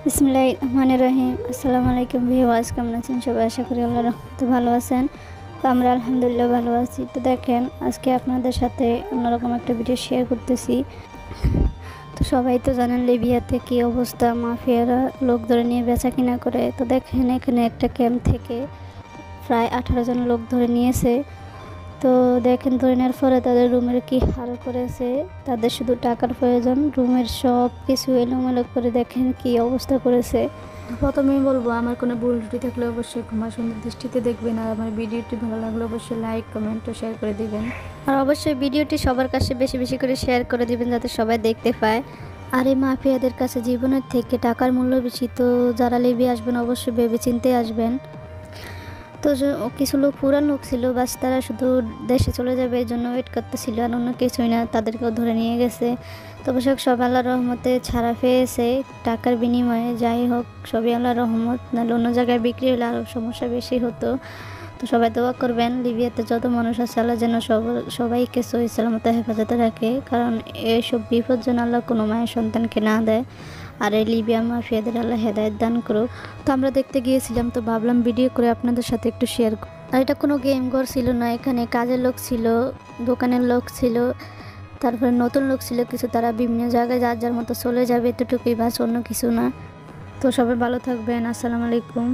বিসমিল্লাহির রহমানির রহিম। আসসালামু আলাইকুম ভিউয়ার্স, কেমন আছেন সবাই? আশা করি আল্লাহর রহমতে ভালো আছেন। তো আমরা আলহামদুলিল্লাহ ভালো আছি। তো দেখেন, আজকে আপনাদের সাথে অন্যরকম একটা ভিডিও শেয়ার করতেছি। তো সবাই তো জানেন লিবিয়াতে কী অবস্থা, মাফিয়ারা লোক ধরে নিয়ে বেচা কিনা করে। তো দেখেন, এখানে একটা ক্যাম্প থেকে প্রায় 18 জন লোক ধরে নিয়েছে। তো দেখেন, ধরে নেওয়ার পরে তাদের রুমের কি হাল করেছে। তাদের শুধু টাকার প্রয়োজন, রুমের সব কিছু এলোমেলো করে দেখেন কি অবস্থা করেছে। প্রথমেই বলবো, আমার কোনো ভুল ত্রুটি থাকলে অবশ্যই ক্ষমা সুন্দর দৃষ্টিতে দেখবেন। আর আমার ভিডিওটি ভালো লাগলে অবশ্যই লাইক, কমেন্ট ও শেয়ার করে দিবেন। আর অবশ্যই ভিডিওটি সবার কাছে বেশি বেশি করে শেয়ার করে দিবেন, যাতে সবাই দেখতে পায়। আর এই মাফিয়াদের কাছে জীবনের থেকে টাকার মূল্য বেশি। তো যারা লিবিয়া আসবেন অবশ্যই ভেবে চিন্তে আসবেন। তো কিছু লোক পুরান লোক ছিল, বাস তারা শুধু দেশে চলে যাবে এই জন্য ওয়েট করতেছিল, আর অন্য কিছুই না। তাদেরকেও ধরে নিয়ে গেছে। তো অবশ্য সব আল্লাহর রহমতে ছাড়া পেয়েছে টাকার বিনিময়ে। যাই হোক, সবই আল্লাহর রহমত, নাহলে অন্য জায়গায় বিক্রি হলে আরও সমস্যা বেশি হতো। তো সবাই দোয়া করবেন, লিবিয়াতে যত মানুষ আছে আল্লাহ যেন সবাইকে সহি সালামতে হেফাজতে রাখে। কারণ এইসব বিপদ যেন আল্লাহ কোনো মায়ের সন্তানকে না দেয়। আর এই লিবিয়া মাফিয়াদের আল্লাহ হেদায়েত দান করুক। তো আমরা দেখতে গিয়েছিলাম, তো ভাবলাম ভিডিও করে আপনাদের সাথে একটু শেয়ার করি। আর এটা কোনো গেম ঘর ছিল না, এখানে কাজের লোক ছিল, দোকানের লোক ছিল, তারপরে নতুন লোক ছিল কিছু। তারা বিভিন্ন জায়গায় যার যার মতো চলে যাবে, এতটুকুই, বাস, অন্য কিছু না। তো সবাই ভালো থাকবেন। আসসালামু আলাইকুম।